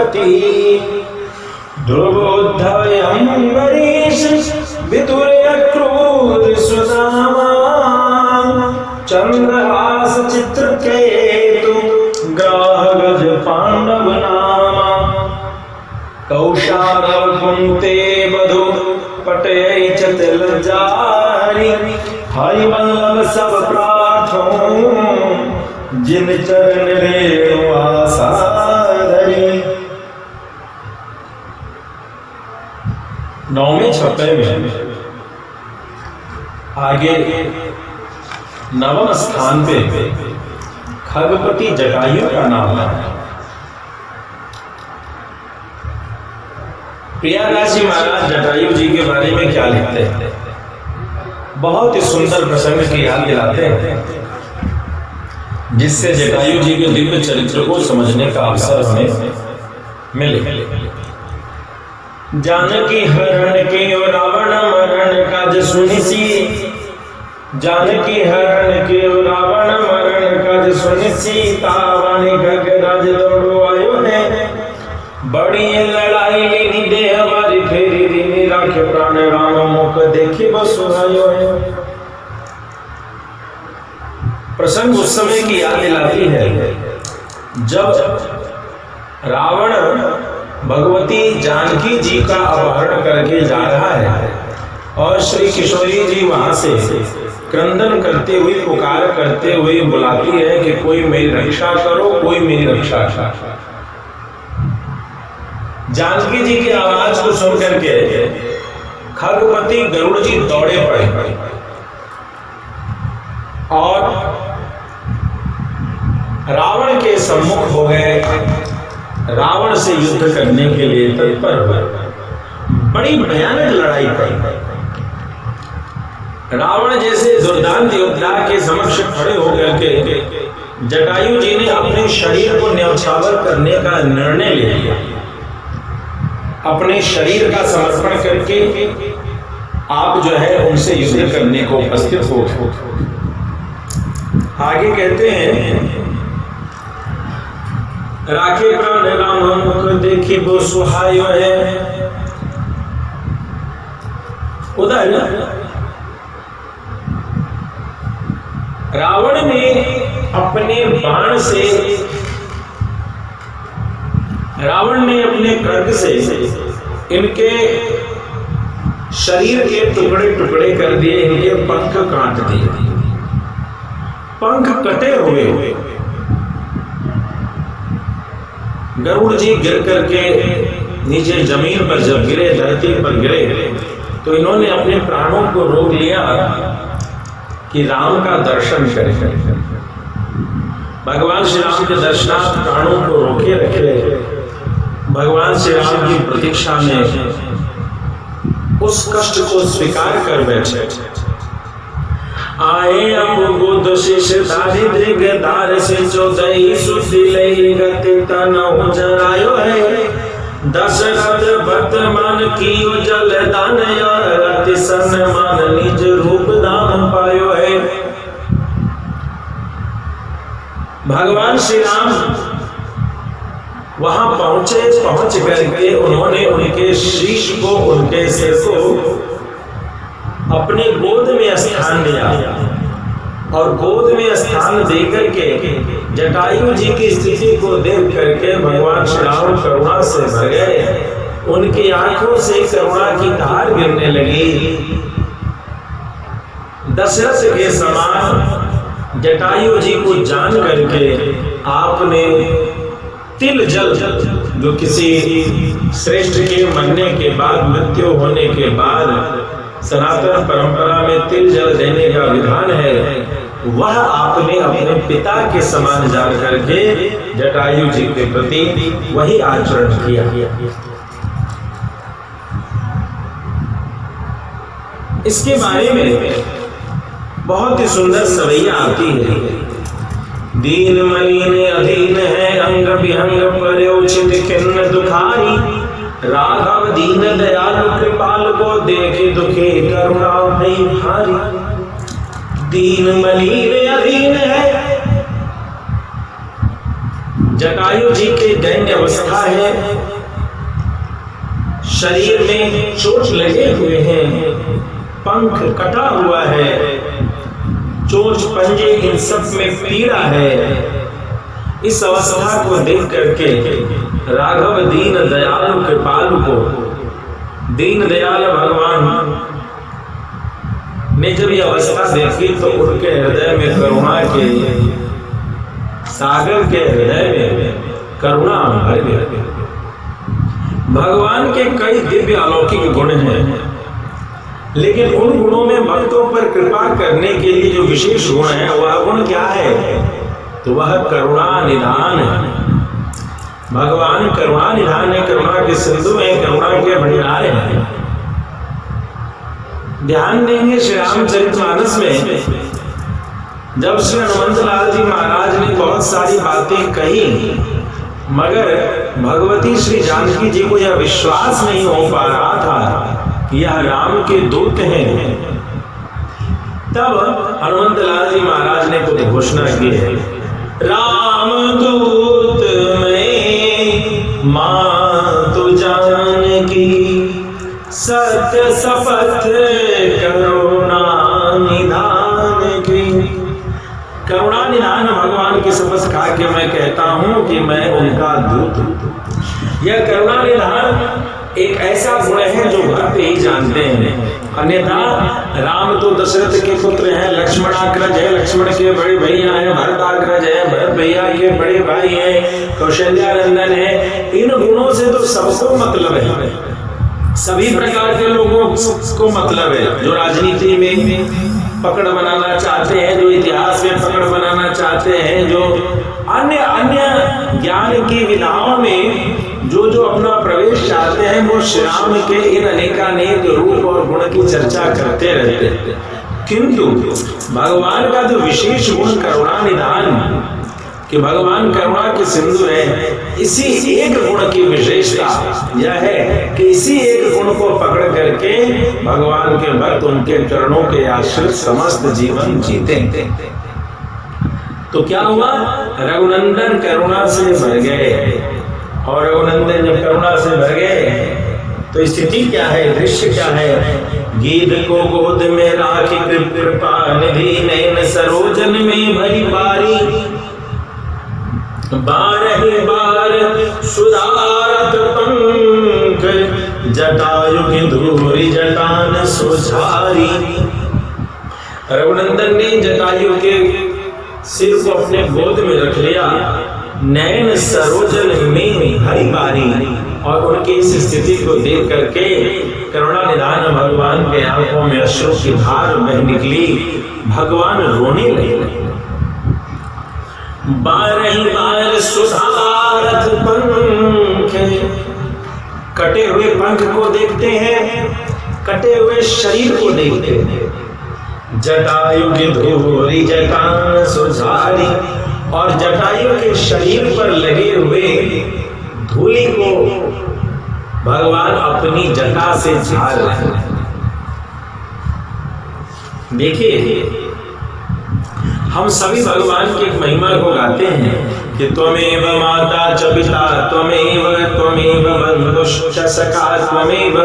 खगपति ध्रुवोद्धव अम्बरीश विदुर अक्रूर सुदामा चंद्रहास चित्रकेतु ग्राह गज पांडव नामा कौशाल कुंते बधु पटय चतल जारी हरि वल्लभ सब प्रार्थों जिन चरण रेणु आशा धरी। नौवें छपे में आगे नवम स्थान पे खगपति जटायु का नाम है। प्रयागराज जी महाराज जटायु जी के बारे में क्या लिखते हैं, बहुत ही सुंदर प्रसंग की याद दिलाते हैं, जिससे जटायु जी के दिव्य चरित्र को समझने का अवसर हमें मिले। जानकी हरण के रावण मरण काज सुनिसी, जानकी हरण के रावण मरण काज सुनिसी, तावानी गगराज दौड़ो आयो है, बड़ी लड़ाई लेनी दे हमारी फेरी रीनी राखे प्राण राम मुख देखी बस आयो है। प्रसंग उस समय की याद दिलाती है जब रावण भगवती जानकी जी का अपहरण करके जा रहा है और श्री किशोरी जी वहां से क्रंदन करते हुए पुकार करते हुए बुलाती है कि कोई मेरी रक्षा करो, कोई मेरी रक्षा करो। जानकी जी की आवाज को सुन करके खगपति गरुड़ जी दौड़े पड़े और रावण के सम्मुख हो गए, रावण से युद्ध करने के लिए तत्पर हुए। बड़ी भयानक लड़ाई पड़ी। रावण जैसे दुर्दांत योद्धा के समक्ष खड़े हो करके जटायु जी ने अपने शरीर को न्यौछावर करने का निर्णय ले लिया। अपने शरीर का समर्पण करके आप जो है उनसे युद्ध करने को उपस्थित हो। आगे कहते हैं, राखे प्राण राम मुख देखी वो सुहायो है। उधर रावण ने अपने बाण से, रावण ने अपने खड्ग से इनके शरीर के टुकड़े टुकड़े कर दिए, इनके पंख काट दिए। पंख कटे हुए गरुड़ जी गिर करके नीचे जमीन पर जब गिरे, धरती पर गिरे, तो इन्होंने अपने प्राणों को रोक लिया कि राम का दर्शन करें। भगवान श्री राम के दर्शनार्थ प्राणों को रोके रखे। भगवान श्री राम की प्रतीक्षा में उस कष्ट को स्वीकार कर बैठे। आए अब गोद शेष धारी दृगदार से चौदही सुधि लई गति तनहु जरायो है। दशरथ वर्तमान कियो जल दान अति सन्मान निज रूप धाम पायो है। भगवान श्री राम वहां पहुंचे, पहुंच करके उन्होंने उनके शीश को, उनके सिर को अपने गोद में स्थान दिया और गोद में स्थान देकर के जटायु जी की स्थिति को देख करके भगवान श्री राम करुणा से भर गए। उनकी आंखों से करुणा की धार गिरने लगी। दशरथ के समान जटायु जी को जान करके आपने तिल जल, जो किसी श्रेष्ठ के मरने के बाद, मृत्यु होने के बाद सनातन परंपरा में तिल जल देने का विधान है, वह आपने अपने पिता के समान जान करके जटायु जी के प्रति वही आचरण किया। इसके बारे में बहुत ही सुंदर सवैया आती है। दीन मलिन अधीन है, अंग विहंग पर्योचित खिन्न दुखारी, राघव दीन दयालु कृपाल को देखे दुखे करुणा भई भारी। दीन मलिन अधीन है, जटायु जी के दैन्य अवस्था है, शरीर में चोट लगे हुए हैं, पंख कटा हुआ है, चोंच पंजे इन सब में पीड़ा है। इस अवस्था को देख करके राघव दीन दयालु कृपालु को, दीन दयाल भगवान ने जब ये अवस्था देखी तो उनके हृदय में करुणा के सागर के हृदय में करुणा भर गई। भगवान के कई दिव्य अलौकिक गुण हैं, लेकिन उन गुणों में भक्तों पर कृपा करने के लिए जो विशेष गुण है वह गुण क्या है? तो वह करुणा निधान है। भगवान करुणा निधान है, करुणा के सिंधु है, करुणा के भंडार है। ध्यान देंगे श्री रामचरितमानस में जब श्री हनुमंत लाल जी महाराज ने बहुत सारी बातें कही, मगर भगवती श्री जानकी जी को यह विश्वास नहीं हो पा रहा था कि यह राम के दूत हैं। तब हनुमंत लाल जी महाराज ने कुछ घोषणा की है, राम दूत में मातु जानकी, सत्य शपथ करुणा निधान की। करुणा निधान भगवान की शपथ खा के मैं कहता हूं कि मैं उनका दूत हूं। यह करुणा निधान एक ऐसा गुण है जो भक्त ही जानते हैं। अन्यथा राम तो दशरथ के पुत्र हैं, लक्ष्मणाग्रज है, लक्ष्मण के बड़े भैया हैं, भरताग्रज है, भरत भैया के बड़े भाई हैं, कौशल्या नंदन है। इन गुणों से तो सबको मतलब है, सभी प्रकार के लोगों को मतलब है। जो राजनीति में पकड़ बनाना चाहते हैं, जो इतिहास में पकड़ बनाना चाहते हैं, जो अन्य अन्य ज्ञान की विधाओं में जो अपना प्रवेश चाहते हैं, वो श्री राम के इन अनेकानेक रूप और गुण की चर्चा करते रहते हैं। किंतु भगवान का जो विशेष गुण करुणा निधान, कि भगवान करुणा के सिंधु है, इसी एक गुण की विशेषता यह है कि इसी एक गुण को पकड़ करके भगवान के भक्त उनके चरणों के आश्रित समस्त जीवन जीते। तो क्या हुआ? रघुनंदन करुणा से भर गए, और रघुनंदन जब करुणा से भर गए तो स्थिति क्या है, दृश्य क्या है? गीत को गोद में राखी कृपा निधि, नयन सरोजन में भरी बारी, बारह बार सुधारत पंख, जटायु की धूरी जटान सुझारी। रघुनंदन ने जटायु के सिर को अपने गोद में रख लिया, नयन सरोजन में हरी बारी, और उनकी इस स्थिति को देख करके करुणा निधान भगवान के आंखों में अश्रु की धार बह निकली। भगवान रोने लगे। बारह बार सुधारत पंख, कटे हुए पंख को देखते हैं, कटे हुए शरीर को देखते हैं। जटायु की धूरी जटान सुझारी, और जटायु के शरीर पर लगे हुए धूली को भगवान अपनी जटा से झाड़ रहे हैं। देखिए, हम सभी भगवान की एक महिमा को गाते हैं कि त्वमेव माता च पिता त्वमेव बंधुश्च सखा त्वमेव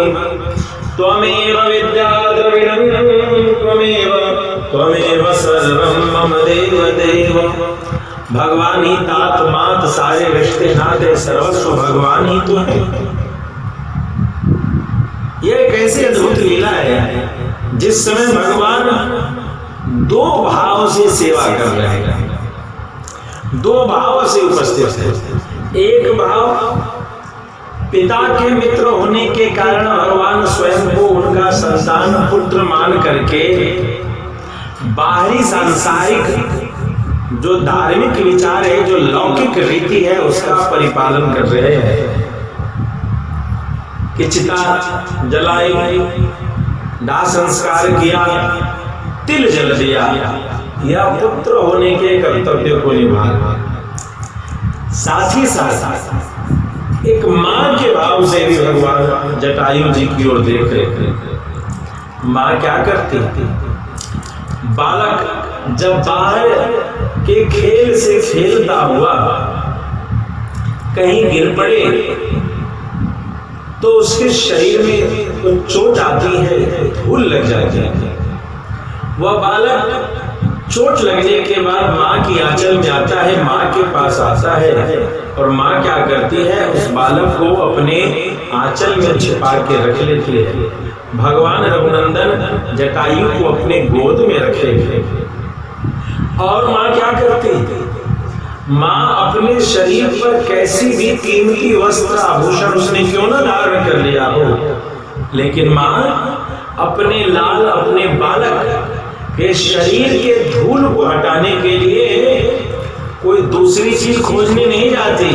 विद्या द्रविणं त्वमेव सर्वं मम देव देव। भगवान ही तात मात सारे रिश्ते नाते सर्वस्व भगवान ही तो है। यह कैसे अद्भुत लीला है जिस समय भगवान दो भाव से सेवा कर रहे हैं, दो भाव से उपस्थित है। एक भाव पिता के मित्र होने के कारण भगवान स्वयं को उनका संतान पुत्र मान करके बाहरी सांसारिक जो धार्मिक विचार है, जो लौकिक रीति है, उसका परिपालन कर रहे हैं कि चिता जलाई, दाह संस्कार किया, तिल जल दिया, यह पुत्र होने के कर्तव्य को निभा। साथ ही साथ एक मां के भाव से भी भगवान जटायु जी की ओर देख रहे थे। मां क्या करती थी? बालक जब बाहर के खेल से खेलता हुआ कहीं गिर पड़े तो उसके शरीर में कुछ चोट आती है, धूल लग जाती है। वह बालक चोट लगने के बाद माँ की आंचल में आता है, माँ के पास आता है और माँ क्या करती है, उस बालक को अपने आंचल में छिपा के रख लेती है। भगवान रघुनंदन जटायु को अपने गोद में रखे और माँ क्या करती, माँ अपने शरीर पर कैसी भी कीमती वस्त्र आभूषण उसने क्यों ना धारण कर लिया हो, लेकिन माँ अपने लाल अपने बालक के शरीर के धूल को हटाने के लिए कोई दूसरी चीज खोजने नहीं जाती।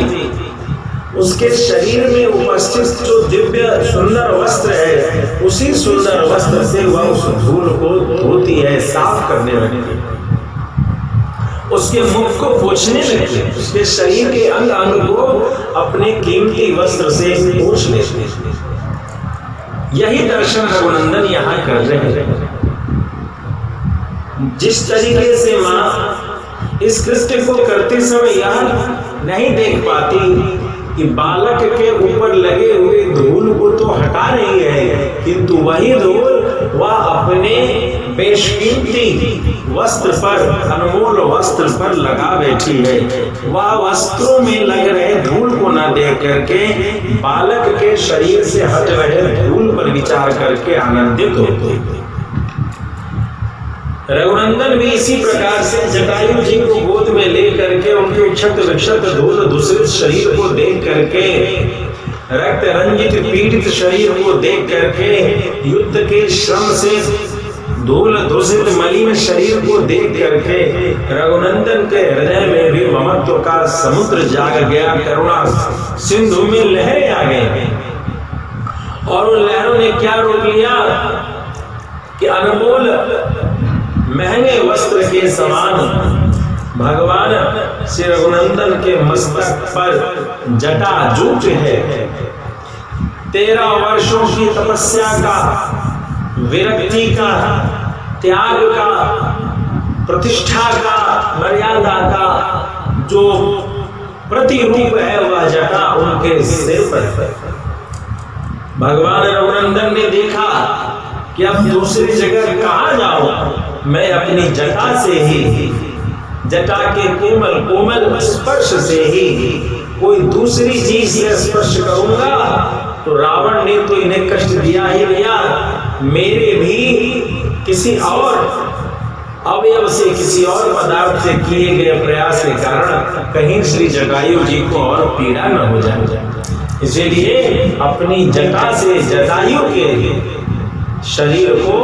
उसके शरीर में उपस्थित जो दिव्य सुंदर वस्त्र है, उसी सुंदर वस्त्र से वह उस धूल को धोती है, साफ करने लगती है, उसके मुख को पोंछने लगती है, उसके शरीर के अंग अंग को अपने कीमती वस्त्र से पोंछ लेती है। यही दर्शन रघुनंदन यहाँ कर रहे हैं। जिस तरीके से माँ इस कृत्य को करते समय यह नहीं देख पाती कि बालक के ऊपर लगे हुए धूल को तो हटा रही है, किंतु वही धूल वह अपने बेशकीमती वस्त्र पर, अनमोल वस्त्र पर लगा बैठी है। वह वस्त्रों में लग रहे धूल को न देख करके बालक के शरीर से हट रहे धूल पर विचार करके आनंदित होते। रघुनंदन भी इसी प्रकार से जटायु जी को गोद में ले करके उनके क्षत विक्षत धूल दूषित शरीर को देख करके, रक्त रंजित पीड़ित शरीर को देख करके, युद्ध के श्रम से धूल दूषित मलिन शरीर को देख करके रघुनंदन के हृदय में भी ममत्व का समुद्र जाग गया, करुणा सिंधु में लहरें आ गई। और उन लहरों ने क्या रोक लिया कि अनमोल महंगे वस्त्र के समान भगवान श्री रघुनंदन के मस्तक पर जटा जूट है। 13 वर्षों की तपस्या का, विरक्ति का, त्याग का, प्रतिष्ठा का, मर्यादा का जो प्रतिरूप है वह जटा उनके सिर पर। भगवान रघुनंदन ने देखा कि अब दूसरी जगह कहाँ जाऊं, मैं अपनी जटा से ही, जटा के कोमल कोमल स्पर्श से ही कोई दूसरी चीज से स्पर्श करूंगा तो रावण ने तो इन्हें कष्ट दिया ही दिया, मेरे भी किसी और अवयव से, किसी और पदार्थ से किए गए प्रयास के कारण कहीं श्री जटायु जी को और पीड़ा न हो जाए, इसलिए अपनी जटा से जटायु के शरीर को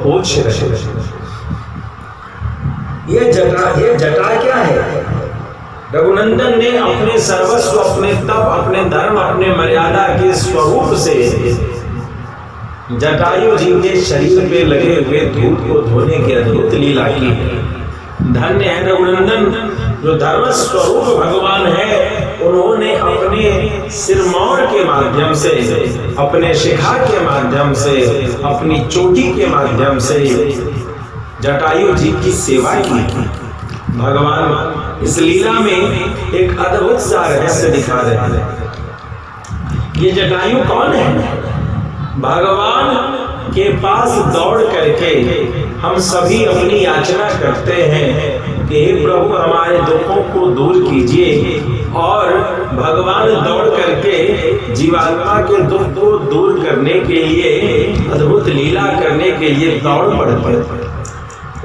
पोंछ रहे। ये जटा क्या है? रघुनंदन ने अपने सर्वस्व, अपने तप, अपने धर्म, अपने मर्यादा के स्वरूप से जटायु जी के शरीर पे लगे हुए धूल को धोने की अद्भुत लीला की। धन्य है रघुनंदन जो धर्म स्वरूप भगवान है, उन्होंने अपने सिरमौर के माध्यम से, अपने शिखा के माध्यम से, अपनी चोटी के माध्यम से जटायु जी की सेवा की। भगवान इस लीला में एक अद्भुत सा रहस्य दिखा रहे हैं। ये जटायु कौन है? भगवान के पास दौड़ करके हम सभी अपनी याचना करते हैं कि हे प्रभु हमारे दुखों को दूर कीजिए, और भगवान दौड़ करके जीवात्मा के दुख को दूर करने के लिए, अद्भुत लीला करने के लिए दौड़ पड़ते।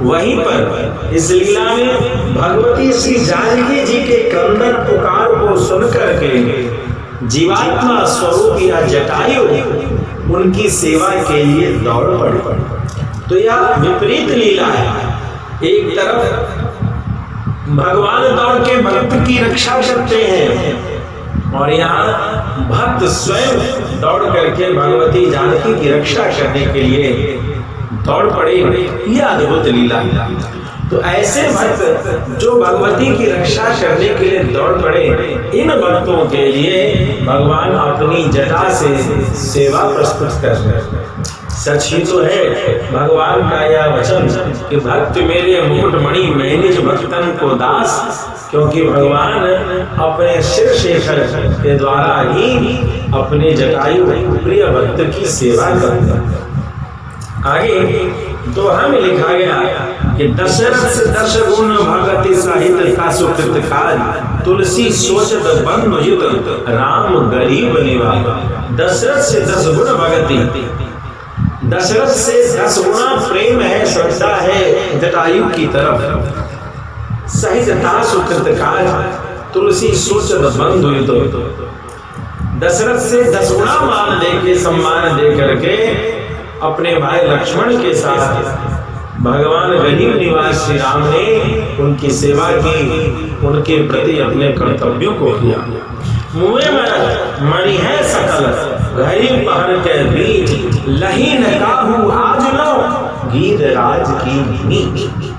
वहीं पर इस लीला में भगवती श्री जानकी जी के क्रंदन पुकार को सुनकर के जीवात्मा स्वरूप या जटायु उनकी सेवा के लिए दौड़ पड़े। तो यह विपरीत लीला है। एक तरफ भगवान दौड़ के भक्त की रक्षा करते हैं और यहाँ भक्त स्वयं दौड़ करके भगवती जानकी की रक्षा करने के लिए दौड़ पड़े। यह अद्भुत लीला। तो ऐसे भक्त जो भगवती की रक्षा करने के लिए दौड़ पड़े, इन भक्तों के लिए भगवान अपनी जटा से सेवा प्रस्तुत कर रहे हैं। सच ही तो है भगवान का यह वचन कि भक्त मेरे मुकुटमणि मैं निज भक्तन को दास, क्योंकि भगवान अपने शिर शेखर के द्वारा ही अपने जटायु प्रिय भक्त की सेवा करते हैं। आगे दोहा में लिखा गया कि दशरथ से 10 गुण भगति साहित्य का सुकृत काज, तुलसी सोचत बंधुजित राम गरीब निवाज। दशरथ से 10 गुण भगति, दशरथ से 10 गुना प्रेम है, श्रद्धा है जटायु की तरफ। सहिष्णुता सुकृत काज, तुलसी सोचत बंधुजित। दशरथ से 10 गुना मान दे के सम्मान दे करके अपने भाई लक्ष्मण के साथ भगवान गरीब निवास श्री राम ने उनकी सेवा की, उनके प्रति अपने कर्तव्यों को किया। मुए मणि है सकल गरीब पहर के बीच, लही न काहू आज लो गीत राज की नीच।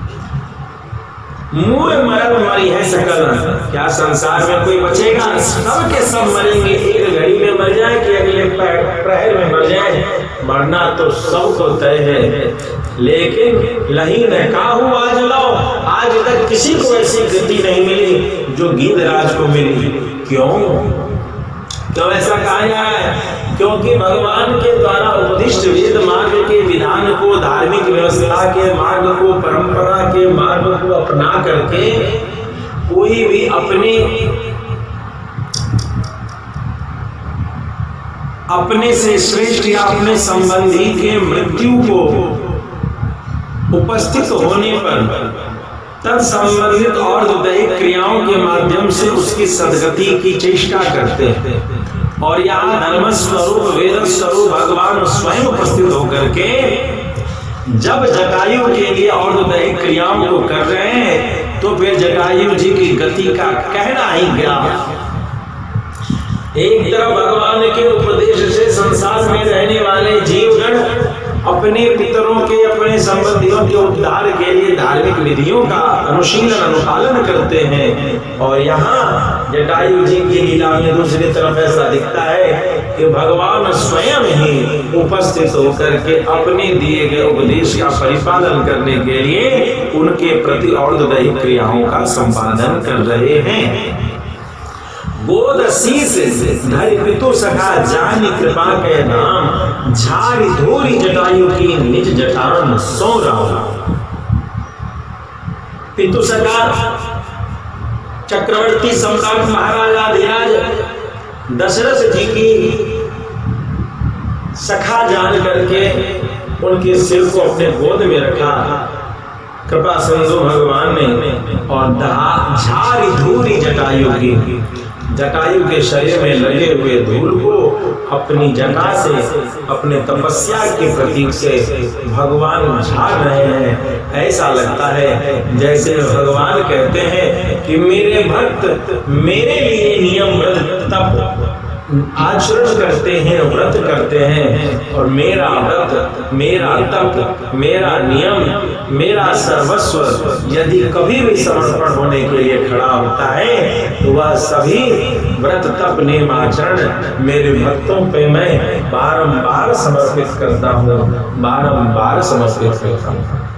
मुए मरद मरी है सकल, क्या संसार में कोई बचेगा? सब के सब मरेंगे, एक घड़ी में मर जाए कि अगले प्रहर में मर जाए, मरना तो सबको तय है। लेकिन लही न काहू आज लो, आज तक किसी को ऐसी गति नहीं मिली जो गीधराज को मिली। क्यों ऐसा कहा जाए? क्योंकि भगवान के द्वारा उपदिष्ट वेद मार्ग के विधान को, धार्मिक व्यवस्था के मार्ग को, परंपरा के मार्ग को अपना करके कोई भी अपने से श्रेष्ठ या अपने संबंधी के मृत्यु को उपस्थित होने पर तत्संबंधित और दैहिक क्रियाओं के माध्यम से उसकी सद्गति की चेष्टा करते हैं। और यहाँ धर्म स्वरूप वेद स्वरूप भगवान स्वयं उपस्थित होकर के जब जटायु के लिए और दैहिक क्रियाओं को कर रहे हैं, तो फिर जटायु जी की गति का कहना ही क्या। एक तरफ भगवान के उपदेश से संसार में रहने वाले जीवगण अपने पितरों के, अपने संबंधियों के उद्धार के लिए धार्मिक विधियों का अनुशीलन अनुपालन करते हैं। और यहाँ जटायु जी की लीला में दूसरी तरफ ऐसा दिखता है कि भगवान स्वयं ही उपस्थित होकर के अपने दिए गए उपदेश का परिपालन करने के लिए उनके प्रति और दैहिक क्रियाओं का संपादन कर रहे हैं। गोद शीस धरि पितु सखा जानि कृपा के नाम, झारी धोरी जटायु की निज जटान सो राम। पितु सखा चक्रवर्ती सम्राट महाराजा धीराज दशरथ जी की सखा जान करके उनके सिर को अपने गोद में रखा कृपा सिंधु भगवान ने, और झारी धूरी जटायु के शरीर में लगे हुए धूल को अपनी जटा से, अपने तपस्या के प्रतीक से भगवान झाड़ रहे हैं। ऐसा लगता है जैसे भगवान कहते हैं कि मेरे भक्त मेरे लिए नियम व्रत तप आचरण करते हैं, व्रत करते हैं, और मेरा व्रत, मेरा तप, मेरा नियम, मेरा सर्वस्व यदि कभी भी समर्पण होने के लिए खड़ा होता है तो वह सभी व्रत तप नियम आचरण मेरे भक्तों पे मैं बारंबार समर्पित करता हूँ, बारंबार समर्पित करता हूँ।